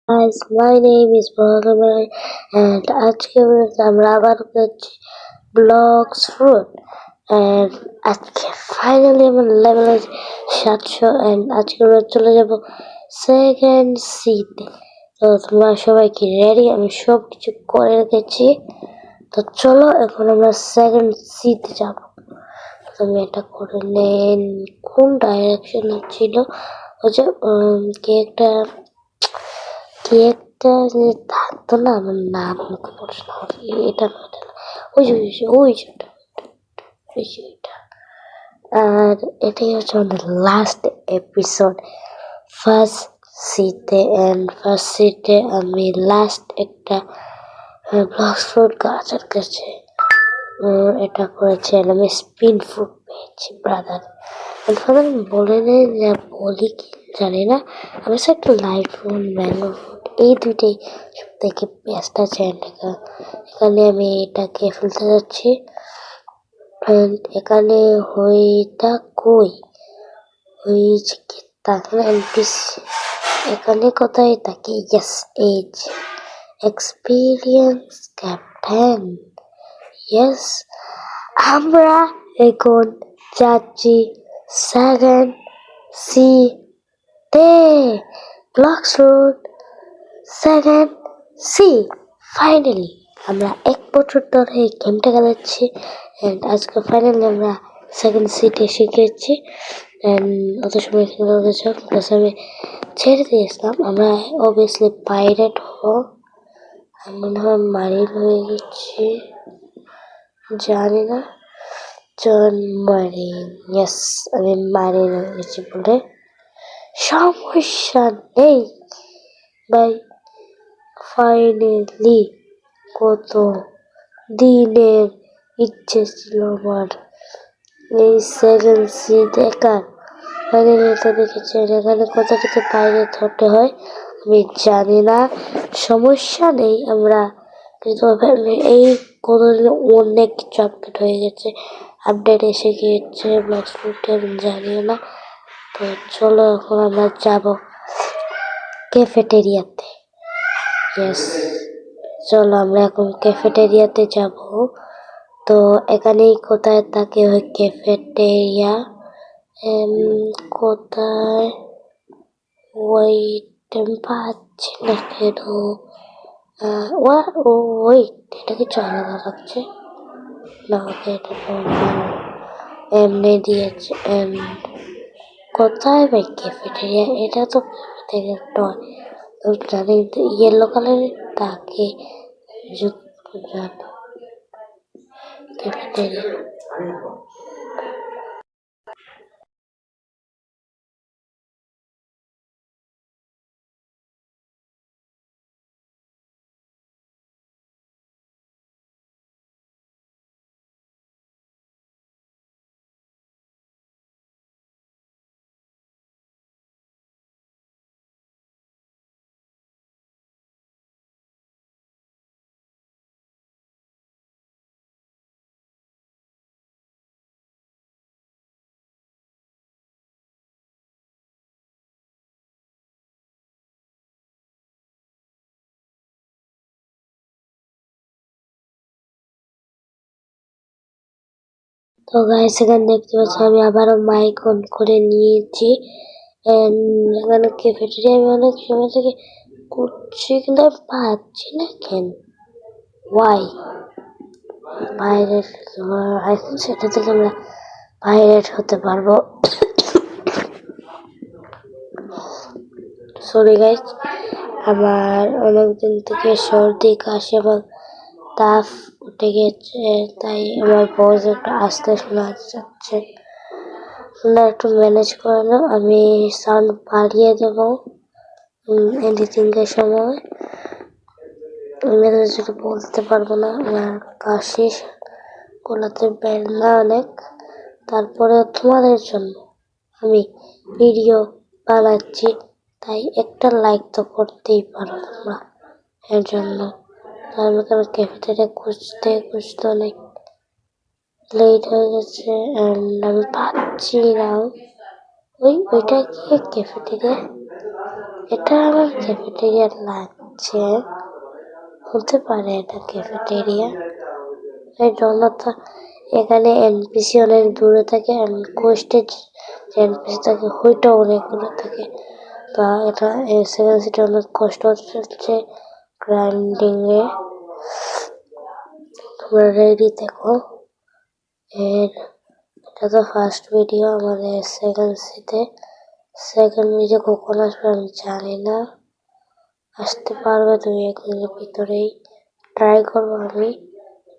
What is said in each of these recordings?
Guys, my name is Mohammed and আজকে আমরা আবার করছি ব্লগস ফ্রুট and আজকে ফাইনালি আমার লেভেল আছে 700 and আজকে আমরা চলে যাব সেকেন্ড সিতে। তো তোমরা সবাই কি রেডি? আমি সব কিছু করে রেখেছি, তো চলো এখন আমরা সেকেন্ড সিতে যাব। তুমি এটা করে নেন। কোন ডাইরেকশনে ছিল হচ্ছে কি একটা যে থাকতো না, আমার নাম মুখে পড়ছে না, এটা না এটা না, ওই যে ওইটা। আর এটাই হচ্ছে আমাদের লাস্ট এপিসোড ফার্স্ট সিতে। অ্যান্ড ফার্স্ট সিটে আমি লাস্ট একটা ব্লগস ফ্রুট গাছের কাছে এটা করেছি, আমি স্পিন ফ্রুট পেয়েছি ব্রাদার। আমি বলে নেই যে বলি কি জানি না, আমি একটা লাইট ফ্রুট ম্যাঙ্গো ফ্রুট এই দুইটাই সব থেকে বেস্ট আছে। এখানে আমি এটাকে ফেলতে যাচ্ছি। এখানে হইটা কই হয়েছে কি তাহলে এনপিসি এখানে কোথায় থাকে? Yes, as experience captain. Yes, আমরা এখন যাচ্ছি সেকেন্ড সি তে। Blox fruit second sea. Finally আমরা 1 বছর ধরে এই গেমটা খেলাচ্ছি অ্যান্ড আজকে ফাইনালি আমরা সেকেন্ড সিটে শিখেছি। অ্যান্ড অত সময় খেলা হয়েছে আমি ছেড়ে দিয়েছিলাম। আমরা অবভিয়াসলি পাইরেট হবো। আমি মনে হয় মারিন হয়ে গেছি, জানি না। জন মারিন, ইয়েস আমি মারিন হয়ে গেছি বলে সমস্যা নেই ভাই। ফাইনালি কত দিনের ইচ্ছে ছিল আমার এই সেকেন্ড সি দেখার। ফাইনালি এটা দেখেছি। এখানে কোথা থেকে বাইরে হতে হয় আমি জানি না, সমস্যা নেই। আমরা কিন্তু এই কোনোদিন অনেক কিছু আপডেট হয়ে গেছে, আপডেট এসে গিয়েছে ব্লগস ফ্রুটে, আমি জানিও না। তো চলো এখন আমরা যাবো ক্যাফেটেরিয়াতে। ইয়েস, চলো আমরা এখন ক্যাফেটেরিয়াতে যাব। তো এখানেই কোথায় থাকে ওই ক্যাফেটেরিয়া, কোথায় ওই পাচ্ছি না কেন। ওই এটা কিছু আলাদা লাগছে না, ওকে এটা এমনি দিয়েছে। কোথায় ভাই ক্যাফেটেরিয়া? এটা তো ক্যাফেটেরিয়া নয়, জানি ইয়েলো কালারের তাকে ক্যাফেটেরিয়া। তো গাইস এখানে দেখতে পাচ্ছি আমি আবারও মাইক অন করে নিয়েছি। এখানে ক্যাফেটেরিয়া আমি অনেক সময় থেকে করছি কিন্তু আমি পাচ্ছি না কেন, ওয়াই? পাইরেট এখন সেটা থেকে আমরা পাইরেট হতে পারবো। সরি গাইস, আমার অনেকদিন থেকে সর্দি কাশি এবং তাপ উঠে গেছে, তাই আমার ভয়েস একটু আস্তে শোনা যাচ্ছে। তোমরা একটু ম্যানেজ করে নাও, আমি সাউন্ড বাড়িয়ে দেবো এডিটিং এর সময়। আমি যেটা বলতে পারবো না, আমার কাশি গলাতে ব্যথা অনেক। তারপরে তোমাদের জন্য আমি ভিডিও বানাচ্ছি, তাই একটা লাইক তো করতেই পারো তোমরা এর জন্য। তার মধ্যে ক্যাফেটেরিয়া খুঁজতে অনেক লেট হয়ে গেছে অ্যান্ড আমি পাচ্ছি না। ওইটা কি ক্যাফেটেরিয়া? এটা আমার ক্যাফেটেরিয়া লাগছে, হতে পারে এটা ক্যাফেটেরিয়া। এই জন্যটা এখানে এনপিসি অনেক দূরে থাকে, কোস্টের যে এনপিসি থাকে ওইটা অনেক দূরে থাকে। তা এটা সেভেন সিটি অনেক কষ্ট হচ্ছে গ্রাইন্ডিং এ। তোমরা রেডি দেখো। এটা তো ফার্স্ট ভিডিও আমাদের সেকেন্ড সিতে। সেকেন্ড ভিডিও কখন আসবে আমি জানি না, আসতে পারবে তুমি একদিনের ভিতরেই। ট্রাই করবো আমি,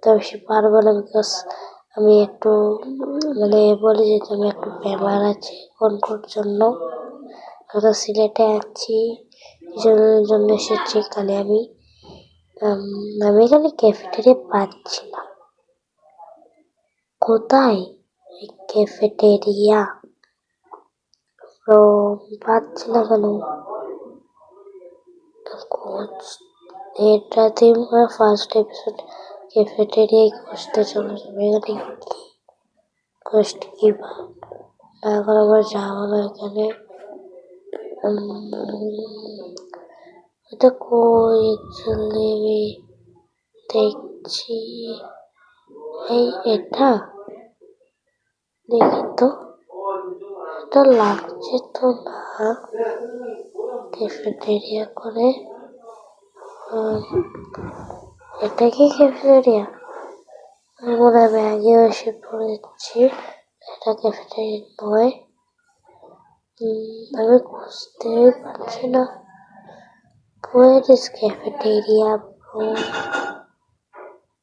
তো বেশি পারবো না, বিকজ আমি একটু মানে বলি যে আমি একটু বেমার আছি কোন জন্য। আমরা সিলেটে আছি, জন্য এসেছি এখানে। আমি এখানে ক্যাফেটেরিয়া পাচ্ছি না। কোথায় এই ক্যাফেটেরিয়া? তো পাচ্ছি না কেন? এটাতে ফার্স্ট এপিসোড ক্যাফেটেরিয়ায় খুঁজতে চলে যাবে। এখানে খুঁজতে কি এখন আবার যাবো না এখানে। এটা কই চলে দেখছি। এই এটা দেখি তো, এটা লাগছে তো না ক্যাফেটেরিয়া করে। এটা কি ক্যাফেটেরিয়া? আমরা ব্যাগে এসে পড়েছি, এটা ক্যাফেটেরিয়া নয়। আমি খুঁজতেই পারছি না। Where is cafeteria bro?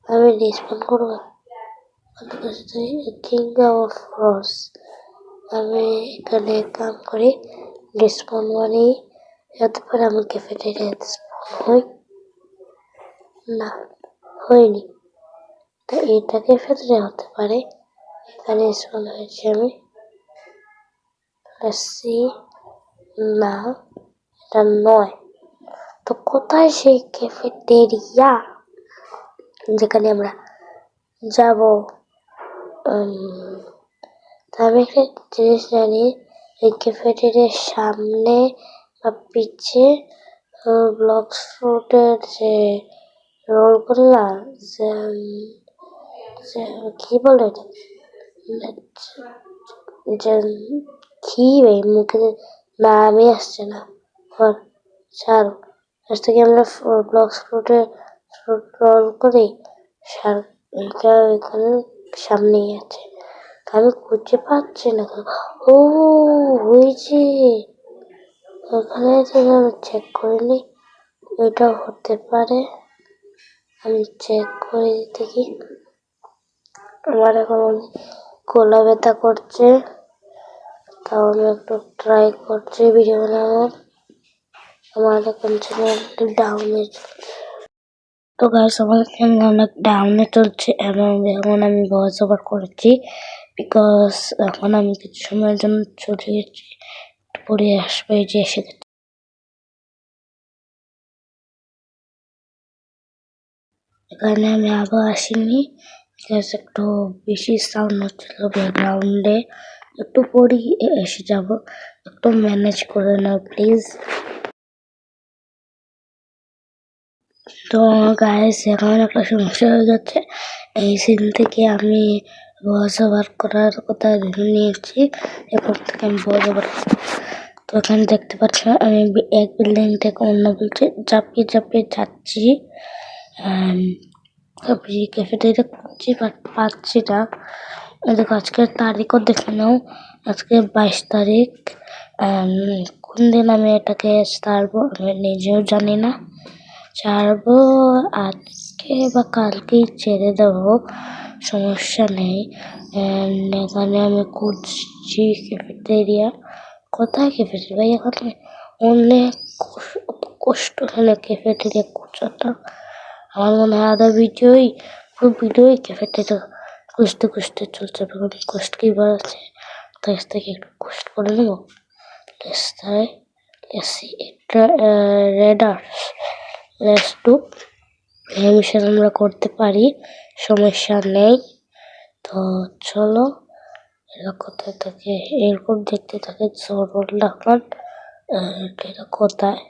আমি রেসপন্ড করবো কিং অফ রস। আমি এখানে কাম করি, রেসপন্ড মানে হতে পারে আমি ক্যাফেটেরিয়াতে স্পন হই না, হয়নি। তো এটা ক্যাফেটেরিয়া হতে পারে, এখানে স্পন হয়েছে আমি। না, এটা নয়। তো কোথায় সেই ক্যাফেটেরিয়া যেখানে আমরা যাব? আমি একটা জিনিস জানি, এই ক্যাফেটেরিয়ার সামনে বা পিছে ব্লকস ফ্রুটের যে রোল করে না, কি বলে যে কি ভাই মুখে নামই আসছে না। ছাড়ো, আজ থেকে আমরা ব্লকস ফ্রুটের রোল করি। এটা এখানে সামনেই আছে, আমি খুঁজে পাচ্ছি না। ও হয়েছে, ওখানে আমি চেক করিনি, ওইটাও হতে পারে। আমি চেক করে দেখি। আমার এখন গলা ব্যথা করছে, তাও আমি একটু ট্রাই করছি ভিডিও বানানোর। আমার এখন চ্যানেলটি ডাউনে চলছে। তো গাইস আমার চ্যানেল অনেক ডাউনে চলছে এবং এখন আমি ভয়েস ওভার করেছি, বিকজ এখন আমি কিছু সময়ের জন্য চলে গেছি, পরে আসবে যে এসে গেছে। এখানে আমি আবার আসিনি, বিকজ একটু বেশি সাউন্ড হচ্ছিল ব্যাকগ্রাউন্ডে। একটু পরেই এসে যাব, একটু ম্যানেজ করে নাও প্লিজ। তো গাইস এখন একটা সমস্যা হয়ে যাচ্ছে, এই সিন থেকে আমি ভয়েস ওভার করার কথা ধরে নিয়েছি, এখন থেকে আমি ভয়েস ওভার। তো এখানে দেখতে পাচ্ছ আমি এক বিল্ডিং থেকে অন্য বিল্ডিং চাপিয়ে যাচ্ছি। ক্যাফেটেরিয়া খুঁজে পাচ্ছি না। দেখো আজকের তারিখও দেখে নাও, আজকে 22 তারিখ। কোন দিন আমি এটাকে ছাড়বো আমি নিজেও জানি না। ছাড়বো আজকে বা কালকেই ছেড়ে দেবো, সমস্যা নেই। এখানে আমি খুঁজছি ক্যাফেটেরিয়া, কোথায় ক্যাফেটেরিয়া ভাই? এখানে অনেক কষ্ট হলে ক্যাফেটেরিয়া খোঁজাটা। আমার মনে হয় আধা ভিডিওই ক্যাফেটেরিয়া খুঁজতে চলছে। কষ্ট কি বাড়াচ্ছে, তাই থেকে একটু কষ্ট করে নেবো। মিশন আমরা করতে পারি, সমস্যা নেই। তো চলো, এরা কোথায় থাকে, এরকম দেখতে থাকে জরুর লাগান, এটা কোথায়?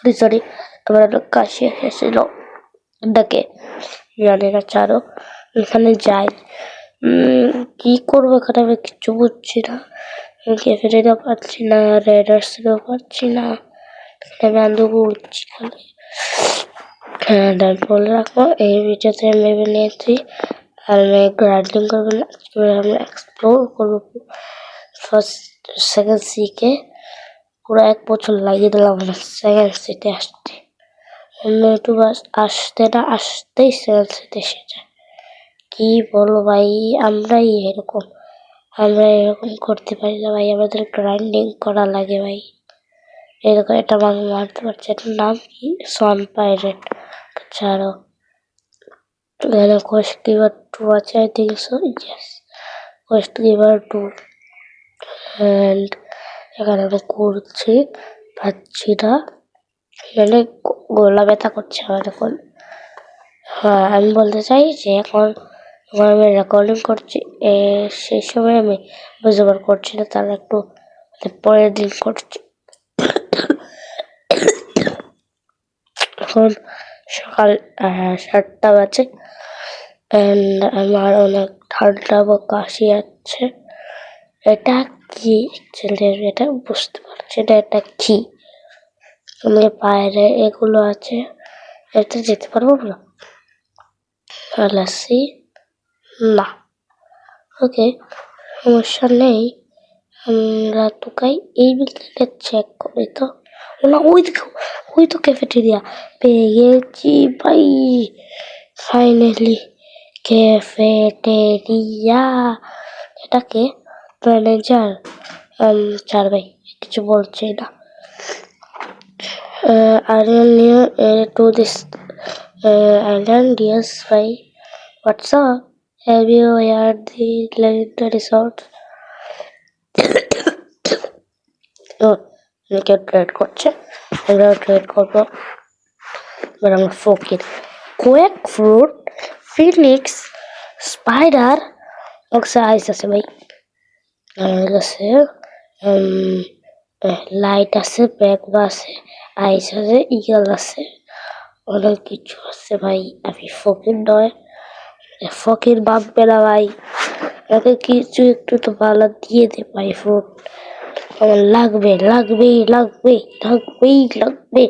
সরি সরি, আমার একটা কাশি এসেছিল, ডাকে জানি না, ছাড়ো। এখানে যাই, কি করবো এখানে আমি কিচ্ছু বুঝছি না। ক্যাফেটেরিয়া পাচ্ছি না, রেডার্সেরও পাচ্ছি না, আমি আন্দোলন উঠছি খালি। হ্যাঁ, বলে রাখবো এই ভিডিওতে আমি ভেবে নিয়েছি আর আমি গ্রাইন্ডিং করবো না, আমি এক্সপ্লোর করবো ফার্স্ট সেকেন্ড সিকে। পুরো 1 বছর লাগিয়ে দিলাম সেকেন্ড সিতে আসতে, একটু বাস আসতে না আসতেই সেকেন্ড সিতে এসে যায়। কি বলো ভাই, আমরাই এরকম করতে পারি না ভাই, আমাদের গ্রাইন্ডিং করা লাগে ভাই। এরকম এটা আমি মারতে পারছি, এটার নাম কি? সন পাইরেট। ছাড়ো, এখানে কোয়েস্ট গিভার 2 আছে, I think so, yes, Quest giver 2। And এখানে আমি করছি, পাচ্ছি না, এখানে গলা ব্যথা করছে আমার এখন। হ্যাঁ, আমি বলতে চাই যে এখন আমি রেকর্ডিং করছি, সেই সময় আমি বুঝবার করছি না, তার একটু পরের দিন করছি। এখন সকাল 7টা বাজে, অ্যান্ড আমার অনেক ঠান্ডা বা কাশি আছে। এটা কি এটা বুঝতে পারছি না, এটা কি? আমি বাইরে এগুলো আছে, এতে যেতে পারবো না। লাসি না, ওকে, সমস্যা নেই। আমরা তোকাই এই বিল্ডিংটা চেক করি তো। না, ওই তো ক্যাফেটেরিয়া পেয়ে গেছি ভাই, ফাইনালি ক্যাফেটেরিয়া। এটাকে ম্যানেজার, চার ভাই কিছু বলছে না। Are you new to this island? Yes, bhai. What's up? Have you heard the resort? Oh, কেউ ট্রেড করছে, এবার ট্রেড করবো। এবার আমরা ফকির, কোয়েক ফ্রুট, ফিনিক্স, স্পাইডার, ওকে আইস আছে ভাই, আমার কাছে লাইট আছে, ব্যাগ আছে, আইস আছে, ইগল আছে, অনেক কিছু আছে ভাই। আমি ফকির নয়, ফকির ভাববে না ভাই, আমাকে কিছু একটু তো ভালো দিয়ে দে ভাই, ফ্রুট আমার লাগবে লাগবেই লাগবে লাগবেই লাগবে।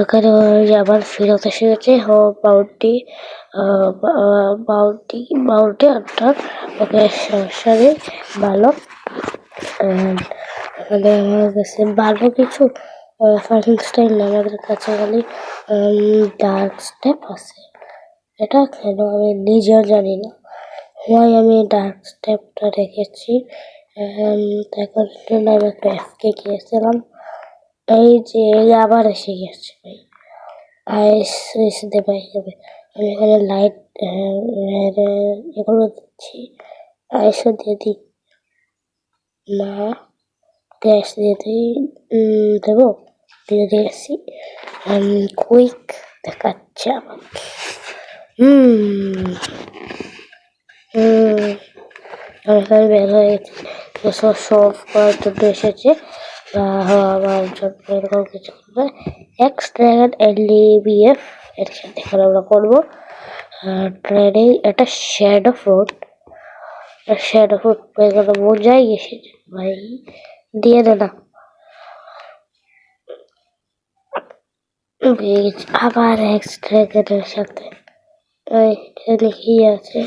ওখানে আবার ফেরত এসে গেছে বাউন্টি, বাউন্টি বাউন্টি অর্থাৎ ওকে সংসারে ভালো। এখানে আমার কাছে ভালো কিছু ফাইটিং স্টাইল নেই, আমাদের কাছে খালি ডার্ক স্টেপ আছে। এটা কেন আমি নিজেও জানি না, হয় আমি ডার্ক স্টেপটা রেখেছি। এখন আমি একটা এফকে গিয়েছিলাম, এই যে আবার এসে গেছে ভাই, আইস দে ভাই। আমি এখানে লাইট এগুলো দিচ্ছি, আইসও দিয়ে দিই না, গ্যাস দিয়ে দিই, দেবো, দিয়ে দিয়েছি। কুইক দেখাচ্ছে আমাকে, আমি বের হয়ে গেছি, সব সব করার জন্য এসেছে আমার জন্য, এরকম কিছু করবে। এক্স ড্রাগন এলডিবিএফ এর সাথে এখন আমরা করবো ট্রেডিং। এটা শ্যাডো ফ্রুট, শ্যাডো ফ্রুট পেয়ে গেল, বোঝাই গেছে ভাই, দিয়ে দে না। পেয়ে গেছি আবার এক্স ড্রাগনের সাথে, এখানে কি আছে?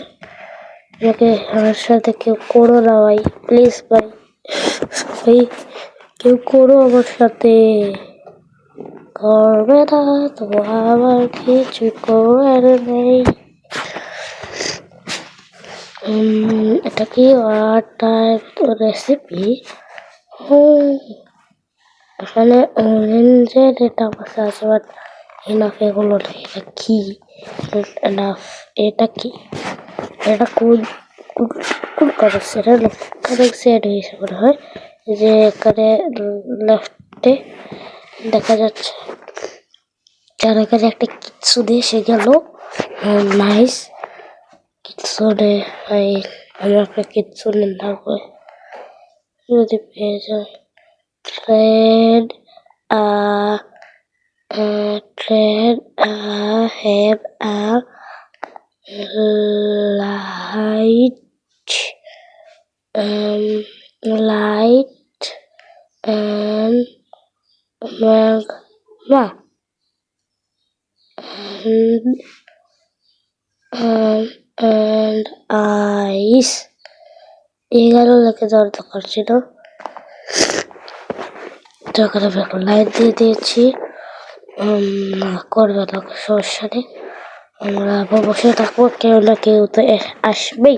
আমাকে আমার সাথে কেউ করো না ভাই, প্লিজ ভাই, ভাই কেউ করো আমার সাথে, করবে না তো আমার কিছু করার নেই। এটা কি রেসিপি? এখানে অরেঞ্জের এটা বসে আছে, বাট এনাফ এগুলো নেই। এটা কি এনাফ? এটা কি? এটা কোন কোন কাগজ? এটা কাগজ সেট হয়েছে মনে হয়, যে এখানে লেফটে দেখা যাচ্ছে, যার কাছে একটা কিচ্ছু দিয়ে সে গেল, নাইস কিচ্ছু নেই ভাই, আমি একটা কিচ্ছু লাগবে যদি পেয়ে যায়। Trade train have a light um, light and magma and, and ice এগুলো লেখে দরকার করছিল তখন আমি এখন লাইট দিয়ে দিয়েছি করবে না সমস্যা নেই আমরা বসে থাকবো কেউ না কেউ তো আসবেই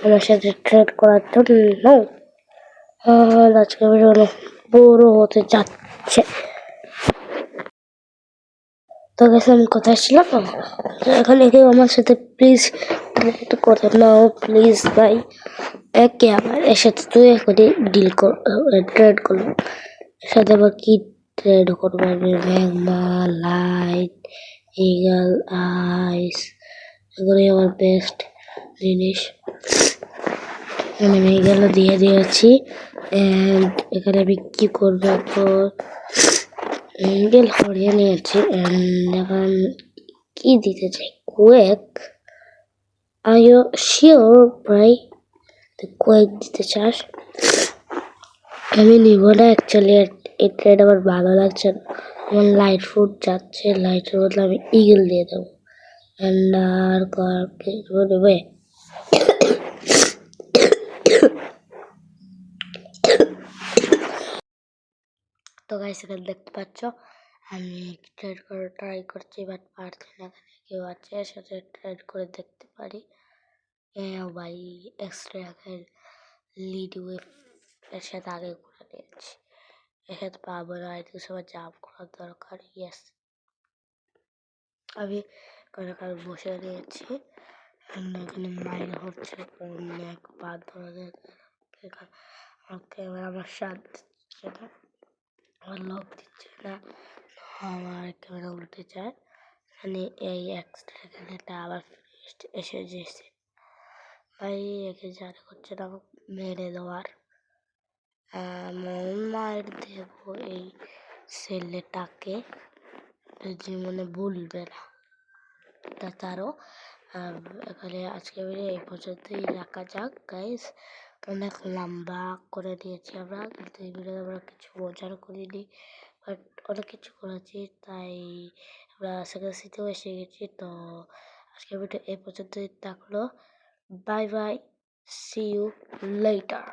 আমার সাথে ট্রেড করার জন্য আজকে ভিডিও অনেক বড় হতে যাচ্ছে তো গেছে আমি কোথায় ছিলাম এখানে কেউ আমার সাথে প্লিজ ট্রেড করে নাও প্লিজ ভাই একে আমার এর সাথে তুই এখনই ডিল কর ট্রেড করলো এর সাথে আবার কি ট্রেড করবো আমি ম্যাগমা লাইট ইগল আইস এগুলোই আমার বেস্ট জিনিস আমি এগুলো দিয়ে দিয়েছি এখানে আমি কি করবো এঙ্গেল হরিয়ে নিয়েছি এখন কি দিতে চাই কোয়েক আর ইউ শিওর ভাই কোয়েক দিতে চাস আমি নিব না অ্যাকচুয়ালি এই ট্রেড আমার ভালো লাগছে না আমার লাইট ফুড যাচ্ছে লাইটের বদলে আমি ইগল দিয়ে দেবো আর নেবে তো গাইস এখানে দেখতে পাচ্ছ আমি ট্রেড করে ট্রাই করছি বাট পারছি না এখানে কেউ আছে এর সাথে ট্রেড করে দেখতে পারি ভাই এক্সট্রা লিড ওয়েভ এর সাথে আগে করে নিয়েছি এর সাথে পাবো না হয়তো সবার জাম্প করার দরকার ইয়েস আমি কারণ বসে নিয়েছি এখানে মাইন হচ্ছে অনেক বাদ ধরে আমার ক্যামেরা আমার সাথ দিচ্ছে না আমার লক দিচ্ছে না আমার ক্যামেরা উল্টে যায় মানে এই এক্সট্রা এখানেটা আবার এসে যেছে ভাই একে জানে করছে না মেরে দেওয়ার মায়ের দেবো এই ছেলেটাকে জীবনে ভুলবে না তারও এখানে আজকে ভিডিও এই পর্যন্তই রাখা যাক গাইস অনেক লম্বা করে দিয়েছি আমরা কিন্তু এই ভিডিও আমরা কিছু মজার করিনি বাট অনেক কিছু করেছি তাই আমরা সেকেন্ড সিতেও এসে গেছি তো আজকে ভিডিও এই পর্যন্তই থাকলো bye bye see you letter